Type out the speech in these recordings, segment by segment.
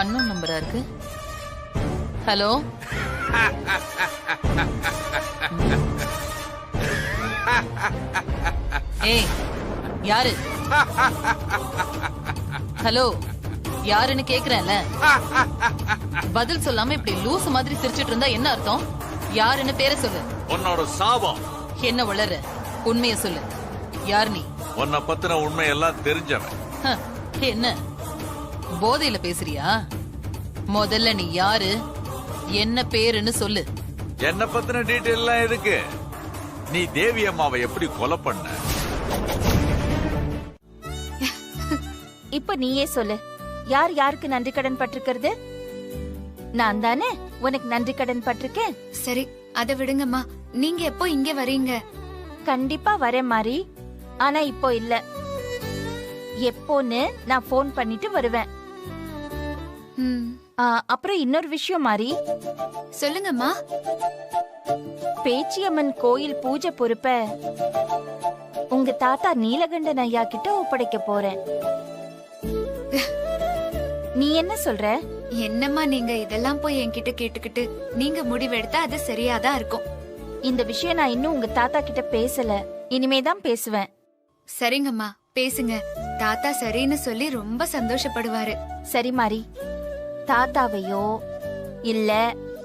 அண்ணன் நம்பரா இருக்கு. ஹலோ, ஏய் யாரு? ஹலோ, யாருன்னு கேக்குறேன்ல. பதில் சொல்லாம இப்படி லூசு மாதிரி சிரிச்சிட்டு இருந்தா என்ன அர்த்தம்? யாருன்னு பேரை சொல்லு. உன்னோட சாபம். என்ன வளர? உண்மைய சொல்லு. யார் நீ? உன்னை பத்தின உண்மையெல்லாம் தெரிஞ்சவன். என்ன போதையில பேசுறியா? முதல்ல நீ யாரு, என்ன பேருன்னு சொல்லு. என்ன பத்தின டீட்டெயில் எல்லாம் எதுக்கு? நீ தேவி அம்மாவை எப்படி கொலை பண்ண? இப்ப நீயே சொல்லு, யார் யாருக்கு நன்றி கடன் பட்டிருக்கிறது? நான் தானே உனக்கு நன்றி கடன் பட்டிருக்கேன். சரி, அதை விடுங்கம்மா. நீங்க எப்போ இங்க வரீங்க? கண்டிப்பா வரேன் மாறி, ஆனா இப்போ இல்ல. எப்போன்னு நான் போன் பண்ணிட்டு வருவேன். அப்புறம் இன்னொரு விஷயம் மாறி. சொல்லுங்கம்மா. பேச்சியம்மன் கோயில் பூஜை பொறுப்ப உங்க தாத்தா நீலகண்டன் ஐயா கிட்ட ஒப்படைக்க போறேன். நீ என்ன சொல்ற? என்னம்மா நீங்க இதெல்லாம் போய் என்கிட்ட கேட்டுக்கிட்டு நீங்க முடிவெடுத்தா அது சரியாதான் இருக்கும். இந்த விஷயம் நான் இன்னும் உங்க தாத்தா கிட்ட பேசல, இனிமேதான் பேசுவேன். சரிங்கம்மா, பேசுங்க. தாத்தா சரின்னு சொல்லி ரொம்ப சந்தோஷப்படுவாரு. சரி மாறி, தாத்தாவையோ இல்ல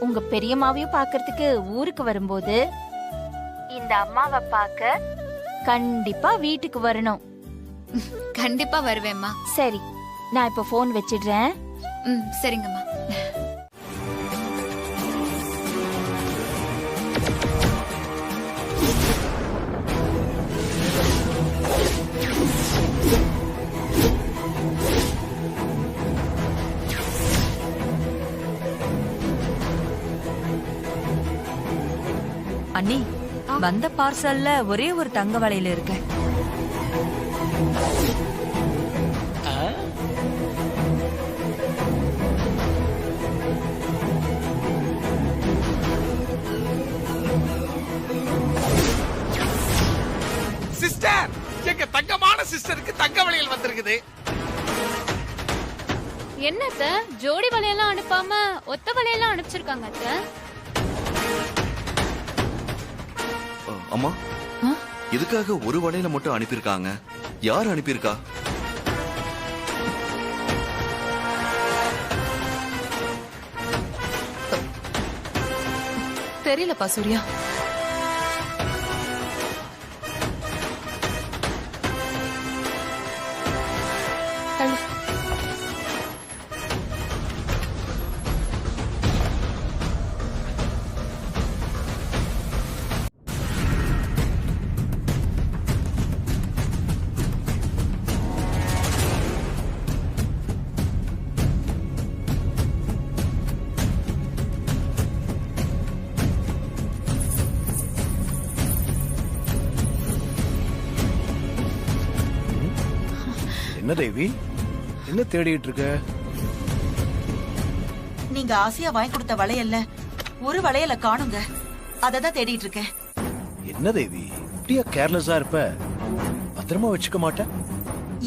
உங்க பெரியம்மாவையோ பாக்குறதுக்கு ஊருக்கு வரும்போது இந்த அம்மாவை பார்க்க கண்டிப்பா வீட்டுக்கு வரணும். கண்டிப்பா வருவேம்மா. சரி, நான் இப்ப போன் வச்சிடுறேன். சரிங்கம்மா. அண்ணி, வந்த பார்சல்ல ஒரே ஒரு தங்க வளையல் இருக்கு. சிஸ்டர், எங்க தங்கமான சிஸ்டருக்கு தங்க வளையல் வந்திருக்குது. என்னத்த ஜோடி வளையெல்லாம் அனுப்பாம ஒத்த வளையெல்லாம் அனுப்பிச்சிருக்காங்க அத்த. அம்மா, எதுக்காக ஒரு வளையல மட்டும் அனுப்பியிருக்காங்க? யார் அனுப்பியிருக்கா? தெரியலப்பா சூர்யா. என்ன தேவி, என்ன தேடிட்டு இருக்க? நீங்க ஆசையா வாங்கி கொடுத்த வளையல்ல ஒரு வளையல காணுங்க, அததான் தேடிட்டு இருக்கேன். என்ன தேவி, இப்படியா கேர்லெஸ்ஸா இருப்ப? பத்திரமா வச்சுக்க மாட்டேன்?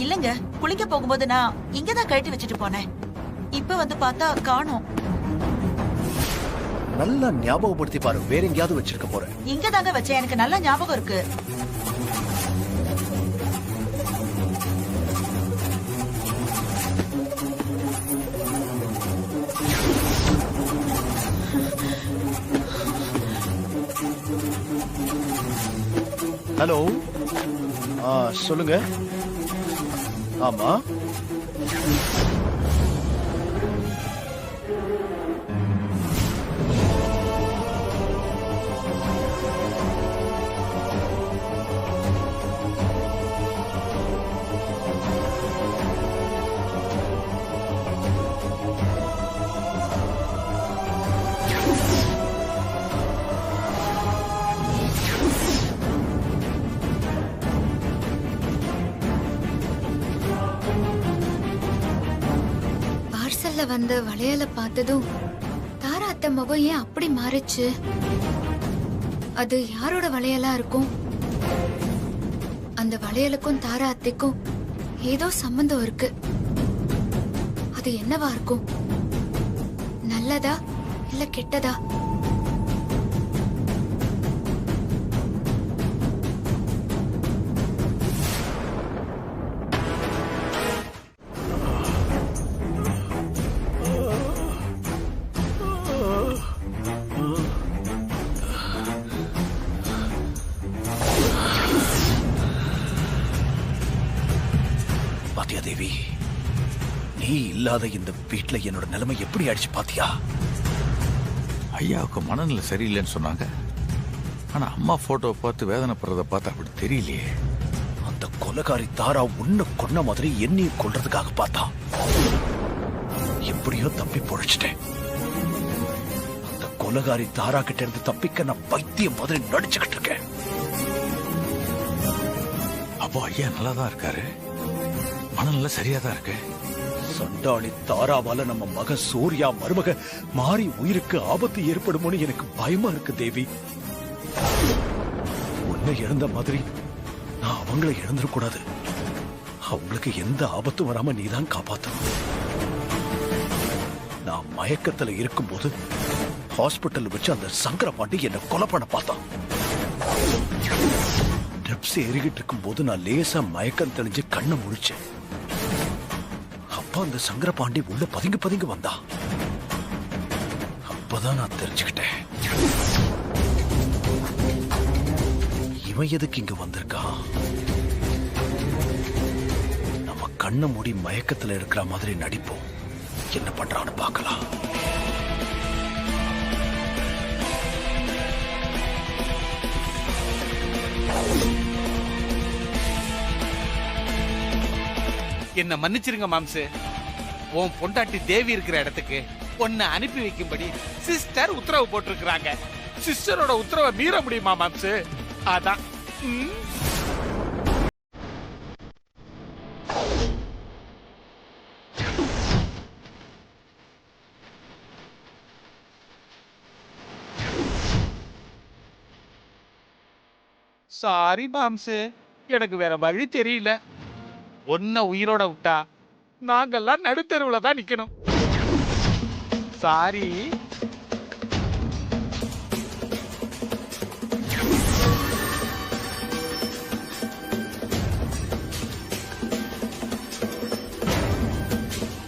இல்லங்க, குளிக்க போகும்போது நான் இங்கதான் கழட்டி வச்சுட்டு போனேன். இப்ப வந்து பார்த்தா காணோம். நல்லா ஞாபகப்படுத்தி பாரு, வேற எங்கேயாவது வச்சிருக்க போற. இங்கதாங்க வச்சேன், எனக்கு நல்லா ஞாபகம் இருக்கு. ஹலோ, சொல்லுங்க. ஆமா, வந்து வளையல பார்த்ததும் தாரா அத்தை முகம் ஏன் அப்படி மாறுச்சு? அது யாரோட வளையலா இருக்கும்? அந்த வளையலுக்கும் தாரா அத்தைக்கும் ஏதோ சம்பந்தம் இருக்கு. அது என்னவா இருக்கும்? நல்லதா இல்ல கெட்டதா? பாத்தியா தேவி, நீ இல்லாத இந்த வீட்ல என்னோட நிலைமை எப்படி ஆயிடுச்சு பாத்தியா? ஐயாவுக்கு மனநிலை சரியில்லைன்னு சொன்னாங்க. ஆனா அம்மா போட்டோ பார்த்து வேதனைப்படுறத பார்த்து அப்படி தெரியலையே. அந்த கொலைகாரி தாரா உன்னை கொன்ன மாதிரி என்னையும் கொல்றதுக்காக பார்த்தா. எப்படியோ தப்பி பொழைச்சிட்டேன். அந்த கொலைகாரி தாரா கிட்ட இருந்து தப்பிக்க நான் பைத்தியம் மாதிரி நடிச்சுக்கிட்டு இருக்கேன். அப்போ ஐயா நல்லா தான் இருக்காரு, மனநிலை சரியா தான் இருக்கு. சண்டாளி தாராவால நம்ம மக சூர்யா மருமக மாறி உயிருக்கு ஆபத்து ஏற்படுமோன்னு எனக்கு பயமா இருக்கு தேவி. உன்னை இழந்த மாதிரி நான் அவங்களை இழந்துடக்கூடாது. அவங்களுக்கு எந்த ஆபத்தும் வராம நீதான் காப்பாத்தணும். நான் மயக்கத்துல இருக்கும்போது ஹாஸ்பிட்டல் வச்சு அந்த சங்கர பாண்டி என்ன கொலை பண்ண பார்த்தான். ட்ரிப்ஸ் ஏறிக்கிட்டு இருக்கும் போது நான் லேசா மயக்கம் தெளிஞ்சு கண்ணை முழிச்சேன். அப்ப அந்த சங்கர பாண்டி உள்ள பதுங்கி வந்தா. அப்பதான் நான் தெரிஞ்சுக்கிட்டேன், இவன் எதுக்கு இங்க வந்திருக்கான். நம்ம கண்ணை மூடி மயக்கத்துல இருக்கிற மாதிரி நடிப்போம், என்ன பண்றான்னு பார்க்கலாம். என்ன மன்னிச்சிருங்க மாம்சு. உன் பொண்டாட்டி தேவி இருக்கிற இடத்துக்கு உன்னை அனுப்பி வைக்கும்படி சிஸ்டர் உத்தரவு போட்டிருக்கிறாங்க. சிஸ்டரோட உத்தரவை மீற முடியுமா மாம்சு? அதான். சாரி மாம்சு, எனக்கு வேற வழி தெரியல. ஒன்ன உயிரோட விட்டா நாங்கெல்லாம் நடுத்தருவுல தான் நிக்கணும். சாரி.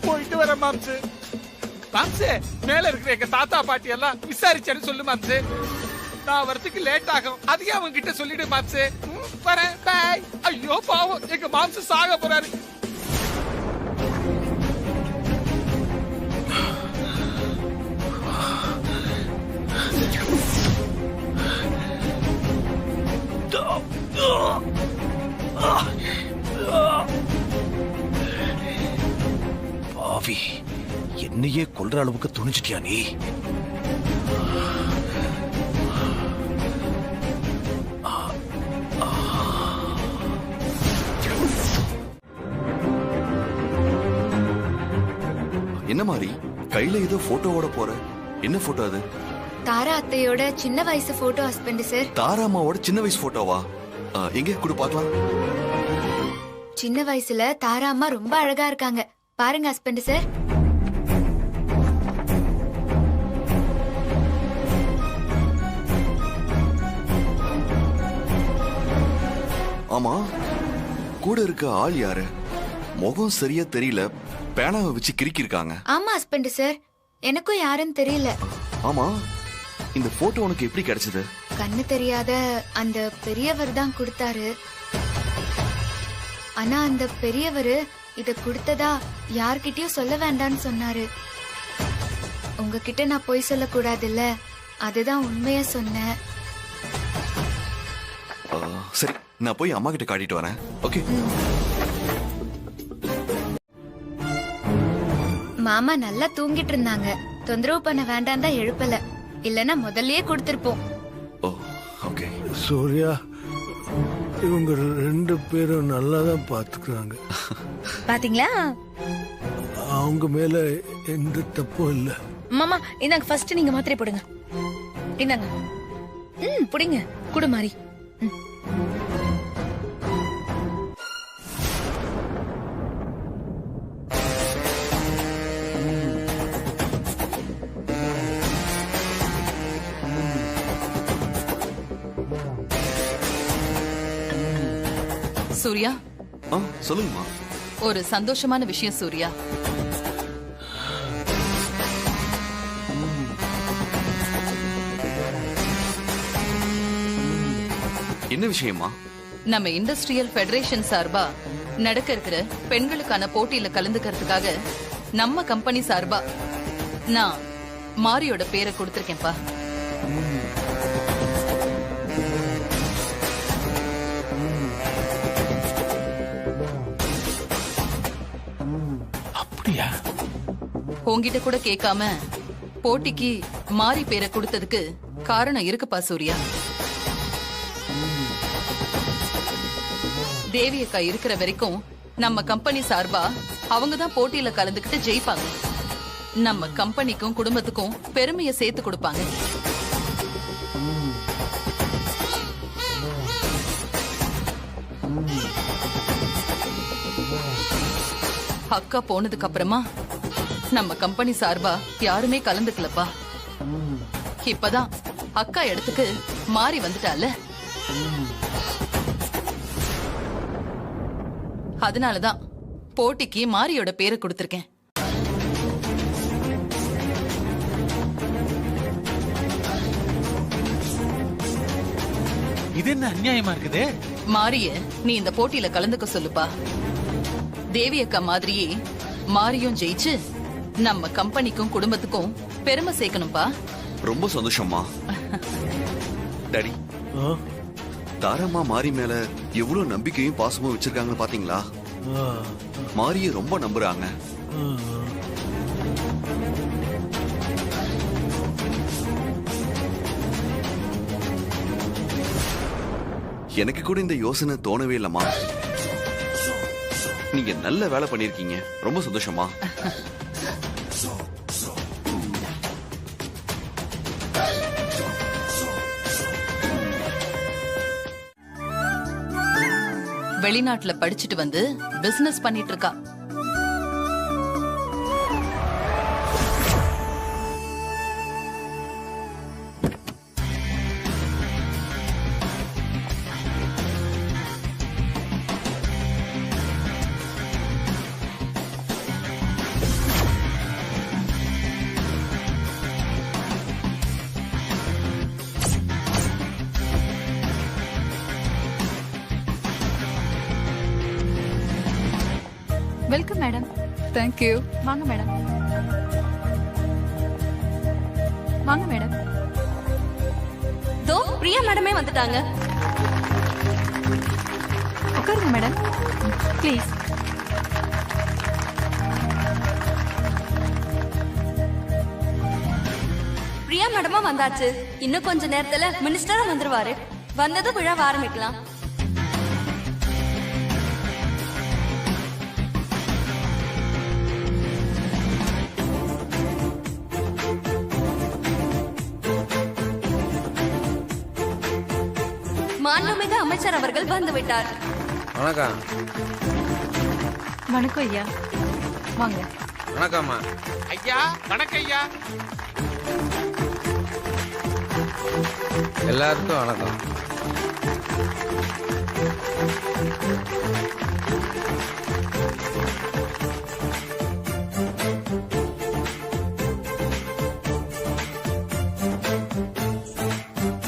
போயிட்டு வர மாம்சு. மாம்சு, மேல இருக்கிற எங்க தாத்தா பாட்டி எல்லாம் விசாரிச்சேன்னு சொல்லு மாம்சு. நான் வரதுக்கு லேட் ஆகும், அதையும் அவங்க கிட்ட சொல்லிடு மாம்சு. வரேன், பாய். ஐயோ பாவம், எங்க மாம்சு சாக போறாரு. பாவி, என்னையே கொல்ற அளவுக்கு துணிச்சிட்டியா நீ? என்ன மாதிரி கையில ஏதோ போட்டோவோட போற? என்ன போட்டோ அது? தாரா அத்தையோட சின்ன வயசு போட்டோ ஹஸ்பண்ட் சார். தாரா அம்மாவோட சின்ன வயசு போட்டோவா? எங்க குடு பார்க்கலாம். சின்ன வயசுல தாரா அம்மா ரொம்ப அழகா இருக்காங்க, பாருங்க ஹஸ்பண்ட் சார். ஆமா, கூட இருக்க ஆள் யாரு? முகம் சரியா தெரியல, பேனாவை வச்சு கிறுக்கி இருக்காங்க. ஆமா ஹஸ்பண்ட் சார், எனக்கும் யாருன்னு தெரியல. ஆமா, இந்த போட்டோ உனக்கு எப்படி கிடைச்சது? கண்ணு தெரியாத அந்த பெரியவர் தான் கொடுத்தாரு. ஆனா அந்த பெரியவர் இத கொடுத்ததா யார்கிட்டயும் சொல்ல வேண்டாம்னு சொன்னாரு. உங்ககிட்ட நான் பொய் சொல்லக்கூடாதுல்ல, அதுதான் உண்மையா சொன்னேன். சரி, நான் போய் அம்மா கிட்ட காட்டிட்டு வரேன். ஓகே. மாமா நல்லா தூங்கிட்டு இருந்தாங்க, தொந்தரவு பண்ண வேண்டாம் தான் எழுப்பல, இல்லனா முதல்லயே கொடுத்திருப்போம். ஓ, ஓகே. சூர்யா, இவங்க ரெண்டு பேரும் நல்லா தான் பாத்துக்கிறாங்க. பாத்தீங்களா? அவங்க மேல எந்த தப்பும் இல்ல. மாமா, இந்தாங்க ஃபர்ஸ்ட் நீங்க மாத்திரை போடுங்க. இந்தாங்க. புடிங்க. குடு மாறி. சூர்யா, சொல்லுங்கம்மா. ஒரு சந்தோஷமான விஷயம் சூர்யா. என்ன விஷயமா? நம்ம இண்டஸ்ட்ரியல் ஃபெடரேஷன் சார்பா நடக்க இருக்கிற பெண்களுக்கான போட்டியில கலந்துக்கிறதுக்காக நம்ம கம்பெனி சார்பா நான் மாரியோட பேரை கொடுத்திருக்கேன்ப்பா. அப்படியா? உன்கிட்ட கூட கேட்காம போட்டிக்கு மாரி பேரை கொடுத்ததுக்கு காரணம் இருக்குப்பா சூர்யா. தேவி அக்கா இருக்கிற வரைக்கும் நம்ம கம்பெனி சார்பா அவங்க தான் போட்டியில கலந்துக்கிட்டு ஜெயிப்பாங்க. நம்ம கம்பெனிக்கும் குடும்பத்துக்கும் பெருமையை சேர்த்து கொடுப்பாங்க. அக்கா போனதுக்கு அப்புறமா நம்ம கம்பெனி சார்பா யாருமே கலந்துக்கலப்பா. இப்பதான் அக்கா இடத்துக்கு மாறி வந்துட்டால. அதனாலதான் போட்டிக்கு மாரியோட பேரை கொடுத்திருக்கேன். இது என்ன அநியாயமா இருக்குது? மாரிய நீ இந்த போட்டியில கலந்துக்க சொல்லுப்பா. தேவி அக்கா மாதிரியே மாரியும் ஜெயிச்சு நம்ம கம்பெனிக்கும் குடும்பத்துக்கும் பெருமை சேர்க்கணும்பா. ரொம்ப சந்தோஷமா. டாடி, தாரம்மா மாரி மேல எவ்வளவு நம்பிக்கையும் பாசமும் வச்சிருக்காங்க பாத்தீங்களா? மாரிய ரொம்ப நம்புறாங்க. எனக்கு கூட இந்த யோசனை தோணவே இல்லம்மா. நீங்க நல்ல வேலை பண்ணிருக்கீங்க. ரொம்ப சந்தோஷமா. வெளிநாட்டுல படிச்சுட்டு வந்து பிசினஸ் பண்ணிட்டு இருக்கா. Welcome madam. தேங்க்யூ. வாங்க மேடம். வாங்க மேடம். தோ பிரியா மேடமே வந்துட்டாங்க. உட்காருங்க மேடம் ப்ளீஸ். பிரியா மேடமா வந்தாச்சு. இன்னும் கொஞ்ச நேரத்துல மினிஸ்டரும் வந்துருவாரு. வந்ததும் விழாவை ஆரம்பிக்கலாம். மாண்புமிகு அமைச்சர் அவர்கள் வந்துவிட்டார். வணக்கம். வணக்கம் ஐயா. வாங்க. வணக்கம்மா. ஐயா வணக்கம் ஐயா. எல்லாருக்கும் வணக்கம்.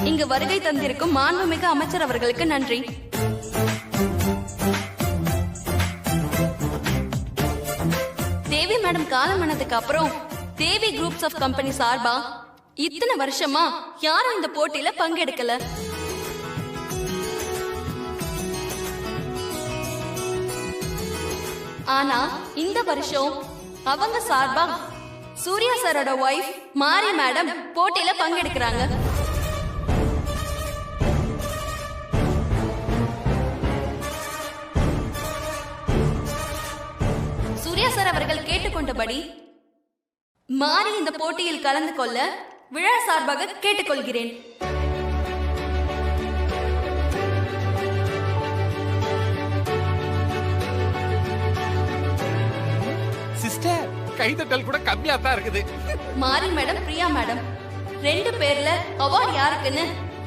இங்கு வருகை தந்திருக்கும் மாண்புமிகு அமைச்சர் அவர்களுக்கு நன்றி. தேவி மேடம் காலமானதுக்கு அப்புறம் தேவி குரூப்ஸ் ஆஃப் கம்பெனி சார்பா இத்தனை வருஷமா யாரும் இந்த போட்டியில பங்கெடுக்கல. ஆனா இந்த வருஷம் அவங்க சார்பா சூர்யா சாரோட வைஃப் மாரி மேடம் போட்டியில பங்கெடுக்கிறாங்க. சூர்யா சார் அவர்கள் கேட்டுக்கொண்டபடி மாரி இந்த போட்டியில் கலந்து கொள்ள விழா சார்பாக கேட்டுக்கொள்கிறேன். சிஸ்டர், கைதட்டல் கூட கம்மியா தான் இருக்குது. மாரி மேடம், பிரியா மேடம் 2 பேர்ல அவார்ட் யாருக்குன்னு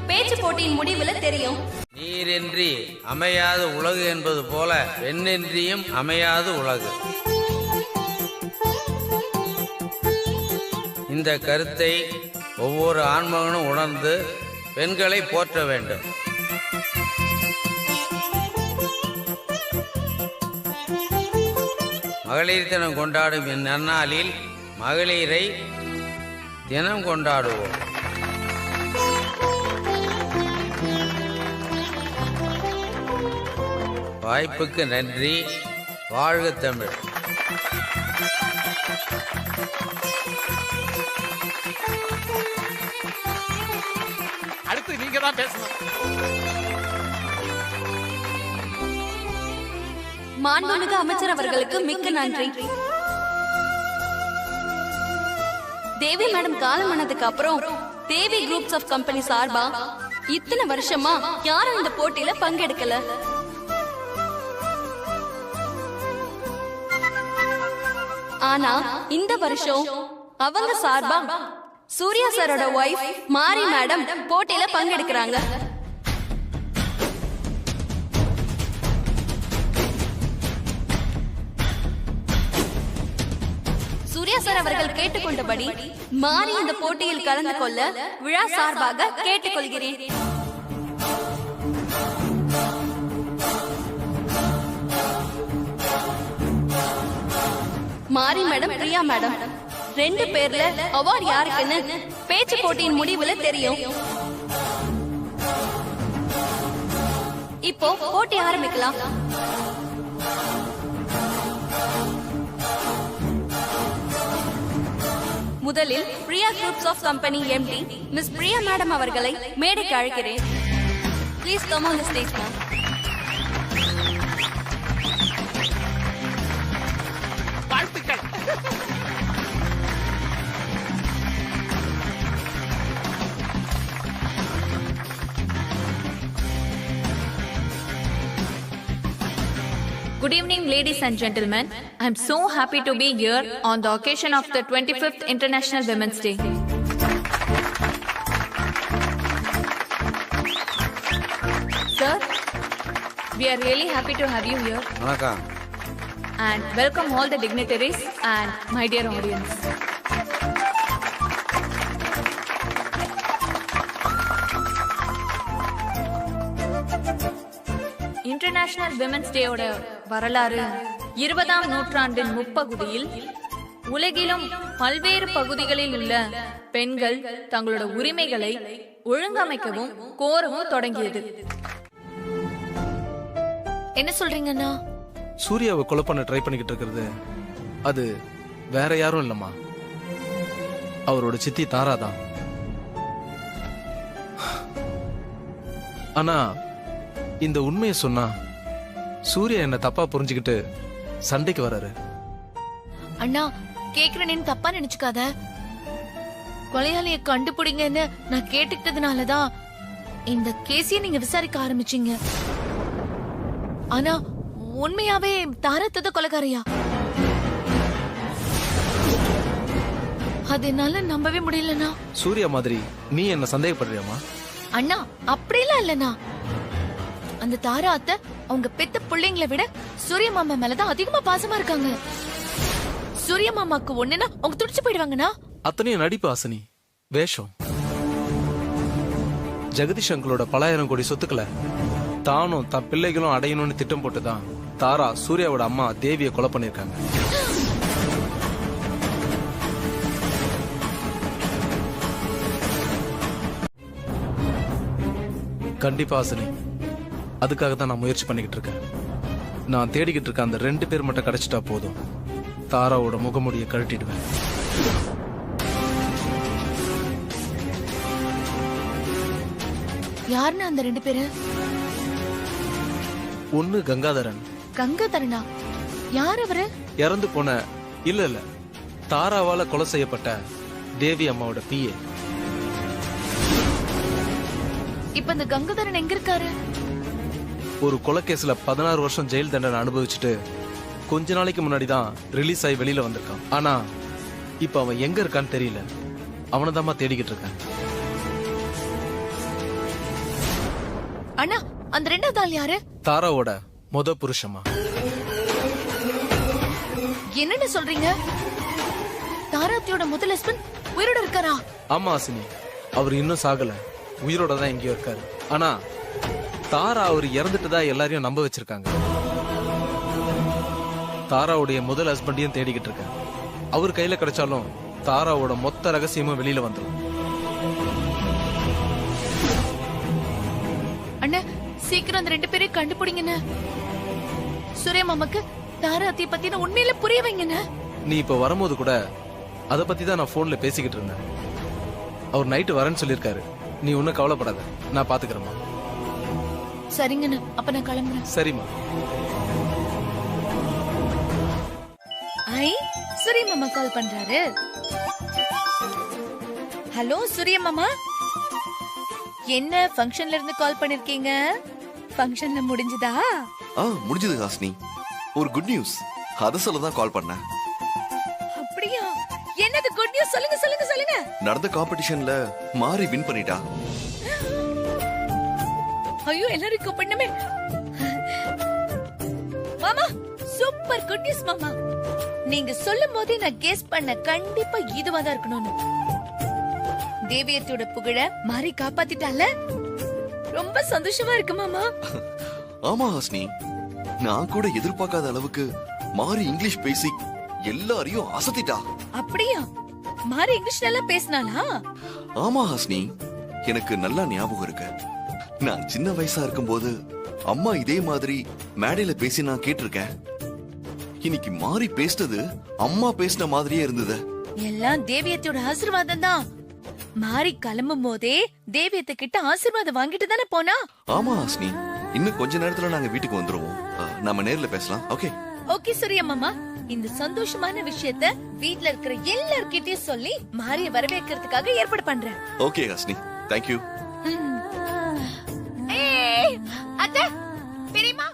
பேச்சு போட்டியின் முடிவுல தெரியும். நீரின்றி அமையாது உலகு என்பது போல பெண்ணின்றியும் அமையாது உலகு. இந்த கருத்தை ஒவ்வொரு ஆண்மகனும் உணர்ந்து பெண்களை போற்ற வேண்டும். மகளிர் தினம் கொண்டாடும் இந்நன்னாளில் மகளிரை தினம் கொண்டாடுவோம். வாய்ப்புக்கு நன்றி. வாழ்க தமிழ். அடுத்து நீங்க தான் பேசணும். மாண்புமிகு அமைச்சர் அவர்களுக்கு மிக்க நன்றி. தேவி மேடம் காலமானதுக்கு அப்புறம் தேவி குரூப்ஸ் ஆஃப் கம்பெனி சார்பா இத்தனை வருஷமா யாரும் இந்த போட்டியில பங்கெடுக்கல. ஆனா இந்த வருஷம் அவங்க சார்பா சூர்யா சாரோட வைஃப் மாரி மேடம் போட்டியில பங்கெடுக்கிறாங்க. சூர்யா சார் அவர்கள் கேட்டுக்கொண்டபடி மாரி இந்த போட்டியில் கலந்து கொள்ள விழா சார்பாக கேட்டுக்கொள்கிறேன். மாரி மேடம், பிரியா மேடம் 2 பேர்ல அவார்ட் யாருக்குன்னு பேச்சு போட்டியின் முடிவுல தெரியும். இப்போ போட்டி ஆரம்பிக்கலாம். முதலில் Priya groups of company MD miss Priya madam அவர்களை மேடைக்கு அழைக்கிறேன். Please come on the stage ma'am. வாழ்த்துக்கள். Good evening, ladies and gentlemen. I am so happy to be here on the occasion of the 25th International Women's Day. Sir, we are really happy to have you here. வணக்கம். And welcome all the dignitaries and my dear audience. International women's டேயோட வரலாறு 20ஆம் நூற்றாண்டின் முற்பகுதியில் உலகிலும் பல்வேறு பகுதிகளில் உள்ள பெண்கள் தங்களோட உரிமைகளை ஒழுங்கமைக்கவும் கோரவும் தொடங்கியது. என்ன சொல்றீங்கண்ணா? சூர்யாவை கொலை பண்ண ட்ரை பண்ணிக்கிட்டு இருக்கிறது அது வேற யாரும் இல்லம்மா, அவரோட சித்தி தாராதான். ஆனா இந்த உண்மையை சொன்னா சூர்யா என்ன தப்பா புரிஞ்சுக்கிட்டு சண்டைக்கு வராரு. அண்ணா, கேக்குறேன்னு தப்பா நினைச்சுக்காத. கொலையாளியை கண்டுபிடிங்கன்னு நான் கேட்டுக்கிட்டதுனாலதான் இந்த கேஸையே நீங்க விசாரிக்க ஆரம்பிச்சீங்க. ஆனா உண்மையாவே தாரத்தத கொலைகாரியா? அது என்னால நம்பவே முடியலண்ணா. சூர்யா மாதிரி நீ என்ன சந்தேகப்படுறியாமா? அண்ணா, அப்படிலாம் இல்லண்ணா. அந்த தாரா அத்தை அவங்க பெத்த பிள்ளைங்களை விட சூரிய மாமா மேலதான் அதிகமா பாசமா இருக்காங்க. சூரிய மாமாக்கு ஒண்ணுன்னா அவங்க துடிச்சு போயிடுவாங்கண்ணா. அத்தனையும் நடிப்பு ஆசனி, வேஷம். ஜெகதீஷ் அங்கிளோட பல ஆயிரம் கோடி சொத்துக்களை தானும் தன் பிள்ளைகளும் அடையணும்னு திட்டம் போட்டுதான் தாரா சூர்யாவோட அம்மா தேவியை கொலை பண்ணிருக்காங்க. கண்டிப்பா ஆசனி, அதுக்காக தான் நான் முயற்சி பண்ணிக்கிட்டு இருக்கேன். நான் தேடிக்கிட்டு இருக்க அந்த 2 பேர் மட்டும் கிடைச்சிட்டா போதும், தாராவோட முகமுடியை கழட்டிடுவேன். யாருன்னு அந்த 2 பேரு? ஒன்னு கங்காதரன். கங்காதரனா? யார் அவரு? இறந்து போன இல்ல தாராவால கொலை செய்யப்பட்ட தேவி அம்மாவோட பிஏ. இப்ப இந்த கங்காதரன் எங்க இருக்காரு? ஒரு கொலைகேஸ்ல 16 வருஷம் ஜெயில் தண்டனை அனுபவிச்சுட்டு கொஞ்ச நாளைக்கு முன்னாடி தான் ரிலீஸ் ஆகி வெளியில வந்திருக்கான். ஆனா இப்ப அவன் எங்க இருக்கான்னு தெரியல. அவனதாம்மா தேடிக்கிட்டு இருக்கேன். அண்ணா அந்த ரெண்டாவது ஆள் யாரு? தாராவோட முத புருஷமா. என்னன்னு சொல்றீங்க? தாராத்தியோட முதல் ஹஸ்பண்ட் உயிரோட இருக்காரா? ஆமா ஹாசினி, அவர் இன்னும் சாகல, உயிரோட தான் எங்கேயோ இருக்காரு. ஆனா தாரா அவர் இறந்துட்டுதா எல்லாரையும் நம்ப வச்சிருக்காங்க. தாராவுடைய முதல் ஹஸ்பண்டையும் தேடிக்கிட்டு இருக்கேன். அவர் கையில கிடைச்சாலும் தாராவோட மொத்த ரகசியமும் வெளியில வந்துடும். அண்ணா சீக்கிரம் அந்த 2 பேரையும் கண்டுபிடிங்கண்ணே. சூர்யா மாமாக்கு தாராத்திய பத்தின உண்மையில புரிய வைங்கண்ணே. நீ இப்ப வரும்போது கூட அத பத்தி தான் நான் போன்ல பேசிக்கிட்டு இருந்தேன். அவர் நைட்டு வரேன்னு சொல்லியிருக்காரு. நீ ஒன்னும் கவலைப்படாத, நான் பாத்துக்கிறேம்மா. சரிங்கண்ணா, அப்ப நான் கிளம்புறேன். சரிம்மா. ஐ சூரிய மாமா கால் பண்றாரு. ஹலோ சூரிய மாமா, என்ன ஃபங்க்ஷன்ல இருந்து கால் பண்ணிருக்கீங்க? ஃபங்க்ஷன்ல முடிஞ்சதா? முடிஞ்சது ஹாசினி. ஒரு குட் நியூஸ், அத சொல்லதான் கால் பண்ணேன். அப்படியா? என்னது குட் நியூஸ்? சொல்லுங்க சொல்லுங்க சொல்லுங்க. நடந்த காம்படிஷன்ல மாறி வின் பண்ணிட்டா. ஐயோ எல்லாரும் கூப்பிடணுமே. மாமா சூப்பர் குட் நியூஸ் மாமா. நீங்க சொல்லும் போதே நான் கெஸ் பண்ண கண்டிப்பா இதுவா தான் இருக்கணும்னு. தேவியத்தோட புகழ மாறி காப்பாத்திட்டால. ரொம்ப சந்தோஷமா இருக்கு மாமா. ஆமா ஹாசினி, நான் கூட எதிர்பார்க்காத அளவுக்கு மாறி இங்கிலீஷ் பேசி எல்லாரையும் அசத்திட்டா. அப்படியா? மாறி இங்கிலீஷ் நல்லா பேசினாளா? ஆமா ஹாசினி, எனக்கு நல்லா ஞாபகம் இருக்கு. நான் சின்ன வயசா இருக்கும்போது அம்மா இதே மாதிரி மேடையில பேசி நான் கேட்டிருக்கேன். இன்னைக்கு மாறி பேசினது அம்மா பேசின மாதிரியே இருந்தது. எல்லாம் தேவியத்தோட ஆசீர்வாதம் தான். மாறி கிளம்பும் போதே தேவியத்த கிட்ட ஆசீர்வாதம் வாங்கிட்டு தானே போனா. ஆமா ஹாசினி, இன்னும் கொஞ்ச நேரத்துல நாங்க வீட்டுக்கு வந்துருவோம். நம்ம நேர்ல பேசலாம். ஓகே ஓகே சூர்யா மாமா, இந்த சந்தோஷமான விஷயத்த வீட்ல இருக்கிற எல்லார்கிட்டயும் சொல்லி மாறிய வரவேற்கிறதுக்காக ஏற்பாடு பண்றேன். Okay Hasini, thank you. அத்தை பெரியம்மா.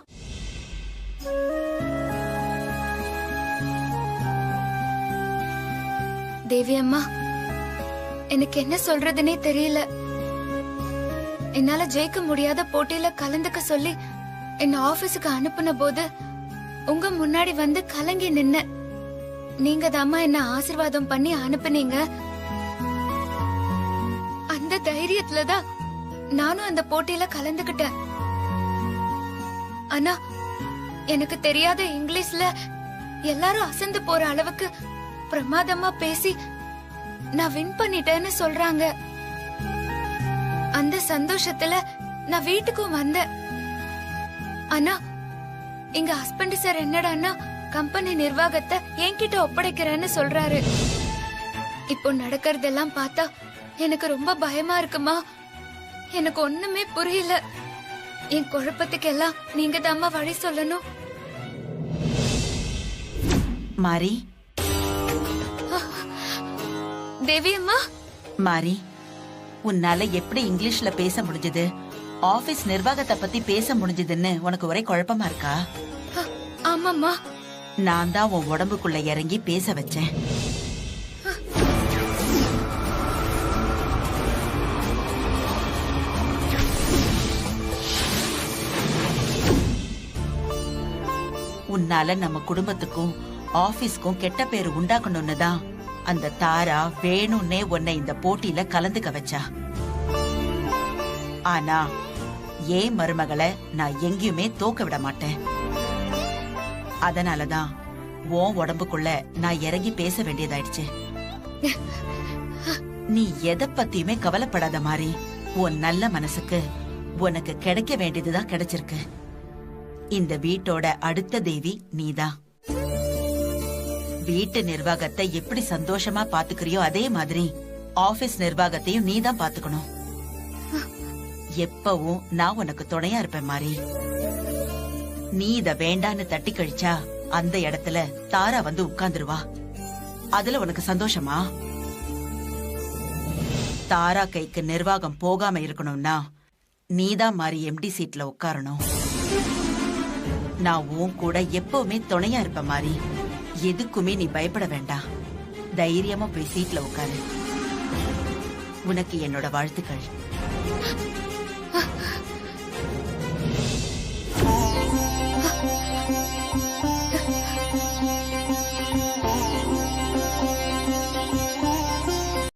தேவி அம்மா, எனக்கு என்ன சொல்றதுன்னே தெரியல. என்னால ஜெயிக்க முடியாத போட்டியில கலந்துக்க சொல்லி என்ன ஆபீஸுக்கு அனுப்புன போது உங்க முன்னாடி வந்து கலங்கி நின்ன. நீங்க தாம்மா என்ன ஆசீர்வாதம் பண்ணி அனுப்புனீங்க. அந்த தைரியத்துலதான் நானும் அந்த போட்டியில கலந்துக்கிட்டேன். ஆனா எனக்கு தெரியாத இங்கிலீஷ்ல எல்லாரும் அசந்து போற அளவுக்கு பிரமாதமா பேசி நான் வின் பண்ணிட்டேன்னு சொல்றாங்க. அந்த சந்தோஷத்துல நான் வீட்டுக்கும் வந்தேன். ஆனா எங்க ஹஸ்பண்ட் சார் என்னடான்னா கம்பெனி நிர்வாகத்தை என்கிட்ட ஒப்படைக்கிறேன்னு சொல்றாரு. இப்போ நடக்கிறதெல்லாம் பார்த்தா எனக்கு ரொம்ப பயமா இருக்குமா. எனக்கு ஒண்ணுமே புரியல. என் குழப்பத்துக்கு எல்லாம் நீங்க தாம்மா வழி சொல்லணும். மாரி, தேவி அம்மா. மாரி, உன்னால எப்படி இங்கிலீஷ்ல பேச முடிஞ்சது, ஆபீஸ் நிர்வாகத்தை பத்தி பேச முடிஞ்சதுன்னு உனக்கு ஒரே குழப்பமா இருக்கா? ஆமாம்மா. நான் தான் உன் உடம்புக்குள்ள இறங்கி பேச வச்சேன். உன்னால நம்ம குடும்பத்துக்கும் ஆபீஸ்க்கும் கெட்ட பேரு உண்டாக்கணும்னு தான் அந்த தாரா வேணும்னே உன்னை இந்த போட்டியில கலந்துக்க வச்சா. ஆனா ஏன் மருமகளை நான் எங்கேயுமே தோக்க விட மாட்டேன். அதனாலதான் உன் உடம்புக்குள்ள நான் இறங்கி பேச வேண்டியதாயிடுச்சு. நீ எதை பத்தியுமே கவலைப்படாத மாதிரி உன் நல்ல மனசுக்கு உனக்கு கிடைக்க வேண்டியதுதான் கிடைச்சிருக்கு. இந்த வீட்டோட அடுத்த தேவி நீதான். வீட்டு நிர்வாகத்தை எப்படி சந்தோஷமா பாத்துக்கிறியோ அதே மாதிரி ஆபீஸ் நிர்வாகத்தையும் நீதான் பாத்துக்கணும். எப்பவும் நான் உனக்கு துணையா இருப்பேன் மாறி. நீ இத வேண்டான்னு தட்டி கழிச்சா அந்த இடத்துல தாரா வந்து உட்கார்ந்துருவா. அதுல உனக்கு சந்தோஷமா? தாரா கைக்கு நிர்வாகம் போகாம இருக்கணும்னா நீதான் மாறி எம்டி சீட்ல உட்காரணும். நான் உன் கூட எப்பவுமே துணையா இருப்பேன் மாறி. எதுக்குமே நீ பயப்பட வேண்டாம். தைரியமா போய் சீட்ல உட்காரு. உனக்கு என்னோட வாழ்த்துக்கள்.